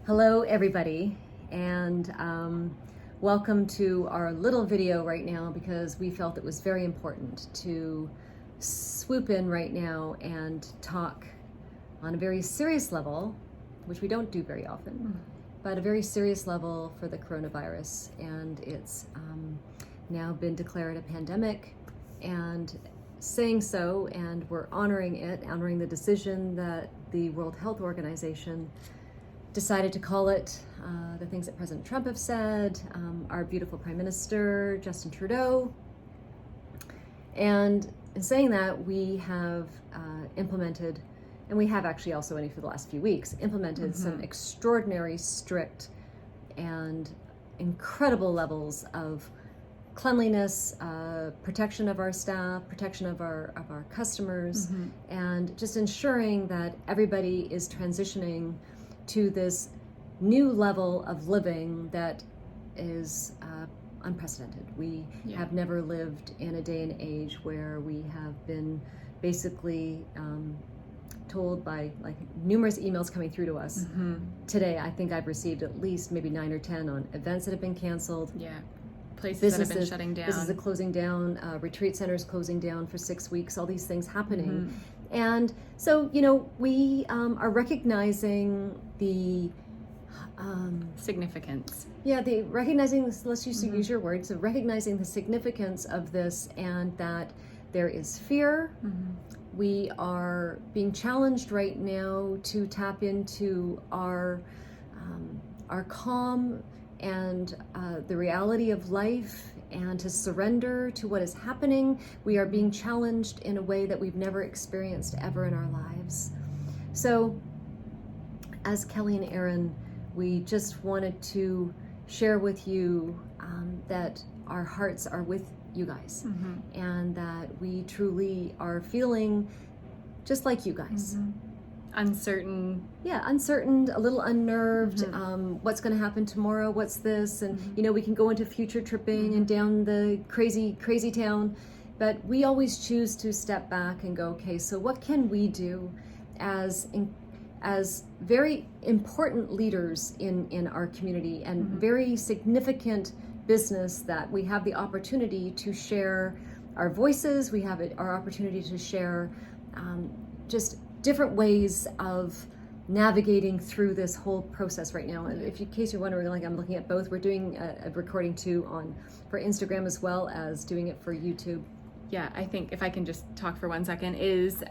Hello everybody, and welcome to our little video right now because we felt it was very important to swoop in right now and talk on a very serious level, which we don't do very often, but a very serious level for the coronavirus. And it's now been declared a pandemic, and saying so, and we're honoring it, honoring the decision that the World Health Organization decided to call it, the things that President Trump have said, our beautiful Prime Minister, Justin Trudeau. And in saying that, we have implemented, and we have actually also only for the last few weeks, implemented some extraordinary, strict, and incredible levels of cleanliness, protection of our staff, protection of our customers, and just ensuring that everybody is transitioning to this new level of living that is unprecedented. We have never lived in a day and age where we have been basically told by like numerous emails coming through to us. Today, I think I've received at least maybe 9 or 10 on events that have been canceled. Places that have been shutting down. Businesses closing down, retreat centers closing down for 6 weeks, all these things happening. And so, you know, we are recognizing the significance. Recognizing, let's use your words, of recognizing the significance of this, and that there is fear. We are being challenged right now to tap into our calm and the reality of life, and to surrender to what is happening. We are being challenged in a way that we've never experienced ever in our lives. So as Kelly and Aaron, we just wanted to share with you that our hearts are with you guys, and that we truly are feeling just like you guys. Uncertain, a little unnerved. What's going to happen tomorrow? What's this? And you know, we can go into future tripping and down the crazy town, but we always choose to step back and go, okay, so what can we do as very important leaders in our community, and very significant business, that we have the opportunity to share our voices. We have our opportunity to share just different ways of navigating through this whole process right now. And in case you're wondering, like, I'm looking at both. We're doing a recording too for Instagram, as well as doing it for YouTube. I think if I can just talk for 1 second, is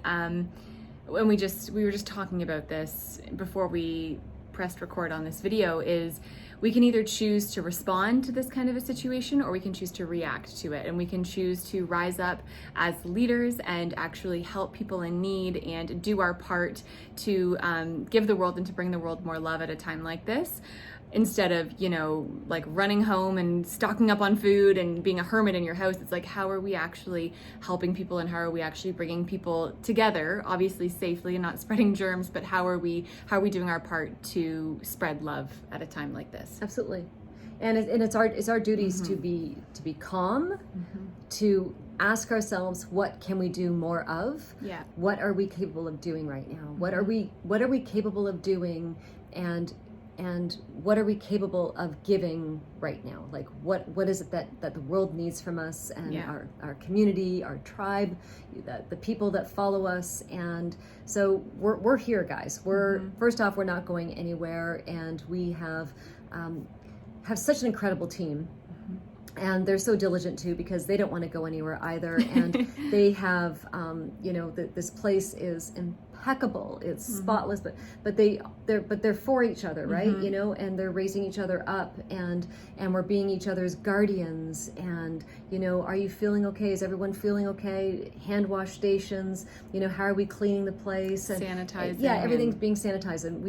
when we were just talking about this before we pressed record on this video, is we can either choose to respond to this kind of a situation, or we can choose to react to it. And we can choose to rise up as leaders and actually help people in need and do our part to give the world and to bring the world more love at a time like this, instead of, you know, like running home and stocking up on food and being a hermit in your house. It's like, how are we actually helping people, and how are we actually bringing people together, obviously safely and not spreading germs, but how are we doing our part to spread love at a time like this? Absolutely. And it's our duties to be calm, to ask ourselves, what can we do more of? What are we capable of doing right now? What are we capable of doing, and what are we capable of giving right now? Like, what is it that the world needs from us, and our community, our tribe, the people that follow us. And so we're here, guys. We're first off, we're not going anywhere, and we have such an incredible team. And they're so diligent too, because they don't want to go anywhere either. And they have, this place is impeccable. It's spotless, but they're for each other, right? You know, and they're raising each other up, and we're being each other's guardians. And you know, are you feeling okay? Is everyone feeling okay? Hand wash stations. You know, how are we cleaning the place? And sanitizing. Everything's being sanitized, and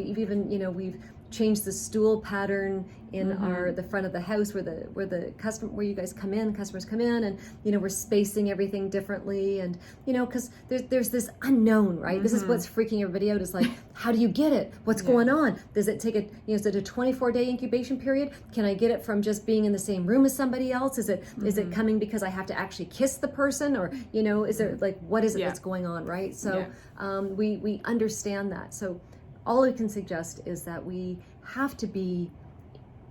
we've changed the stool pattern in the front of the house where you guys come in, customers come in, and you know, we're spacing everything differently. And you know, because there's this unknown, right? This is what's freaking everybody out, is like, how do you get it? What's going on? Does it take is it a 24-day incubation period? Can I get it from just being in the same room as somebody else? Is it coming because I have to actually kiss the person, or you know, is there, like, what is it that's going on, right? So we understand that. So all I can suggest is that we have to be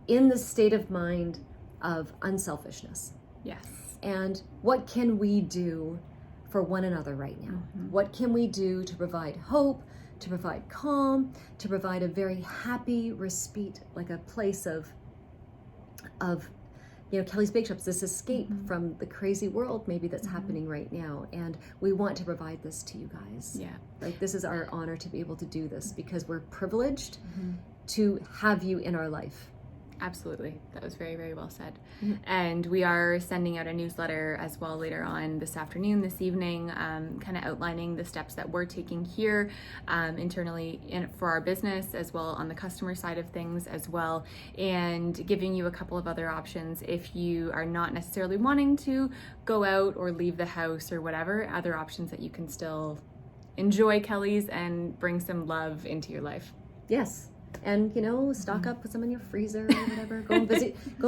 in the state of mind of unselfishness. Yes. And what can we do for one another right now? What can we do to provide hope, to provide calm, to provide a very happy respite, like a place of Kelly's Bake Shop's this escape from the crazy world maybe that's happening right now. And we want to provide this to you guys. Yeah. Like, this is our honor to be able to do this because we're privileged to have you in our life. Absolutely. That was very, very well said. And we are sending out a newsletter as well later on this afternoon, this evening, kind of outlining the steps that we're taking here internally for our business, as well on the customer side of things as well, and giving you a couple of other options if you are not necessarily wanting to go out or leave the house or whatever, other options that you can still enjoy Kelly's and bring some love into your life. Yes. And stock up with some in your freezer or whatever. Go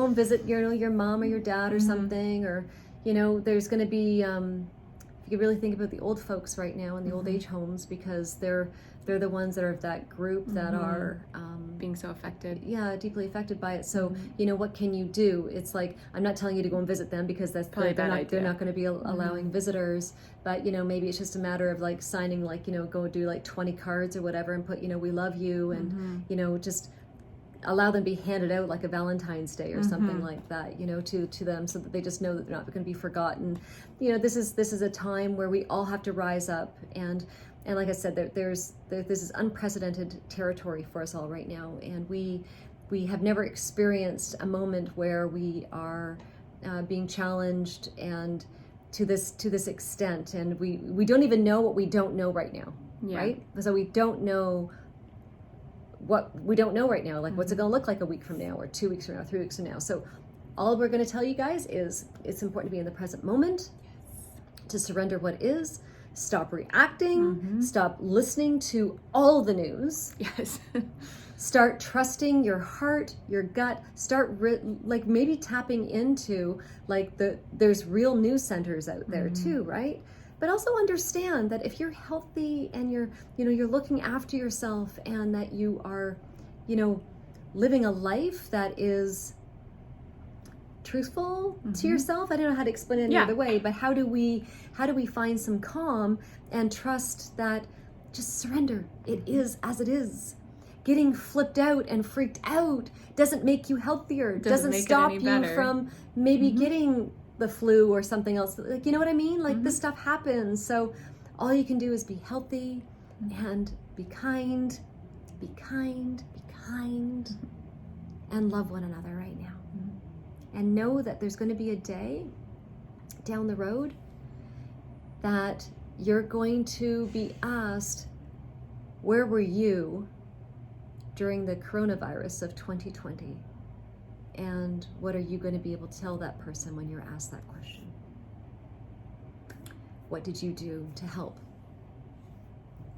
and visit your mom or your dad or something. Or there's going to be if you really think about the old folks right now in the old age homes, because they're the ones that are of that group that are being so affected. Yeah, deeply affected by it. So what can you do? It's like, I'm not telling you to go and visit them because they're not going to be allowing visitors. But maybe it's just a matter of like signing, like go do like 20 cards or whatever and put we love you, and just allow them to be handed out like a Valentine's Day or something like that, to them, so that they just know that they're not going to be forgotten. This is a time where we all have to rise up, and like I said, this is unprecedented territory for us all right now, and we have never experienced a moment where we are being challenged and to this extent, and we don't even know what we don't know right now, right? So we don't know what we don't know right now, like what's it going to look like a week from now, or 2 weeks from now, 3 weeks from now. So all we're going to tell you guys is it's important to be in the present moment, to surrender what is, stop reacting, stop listening to all the news. Yes. Start trusting your heart, your gut. Start like maybe tapping into like there's real news centers out there too, right? But also understand that if you're healthy and you're looking after yourself, and that you are living a life that is truthful to yourself. I don't know how to explain it any other way, but how do we find some calm and trust that just surrender? It is as it is. Getting flipped out and freaked out doesn't make you healthier. Doesn't stop you from maybe getting the flu or something else. Like, you know what I mean? Like this stuff happens. So all you can do is be healthy and be kind, and love one another right now. And know that there's going to be a day down the road that you're going to be asked, where were you during the coronavirus of 2020? And what are you going to be able to tell that person when you're asked that question? What did you do to help?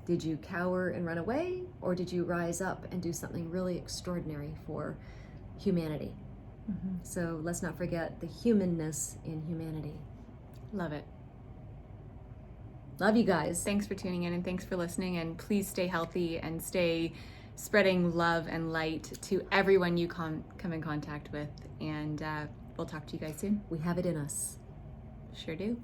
Did you cower and run away, or did you rise up and do something really extraordinary for humanity? So let's not forget the humanness in humanity. Love it. Love you guys. Thanks for tuning in, and thanks for listening, and please stay healthy and stay spreading love and light to everyone you come in contact with, and we'll talk to you guys soon. We have it in us. Sure do.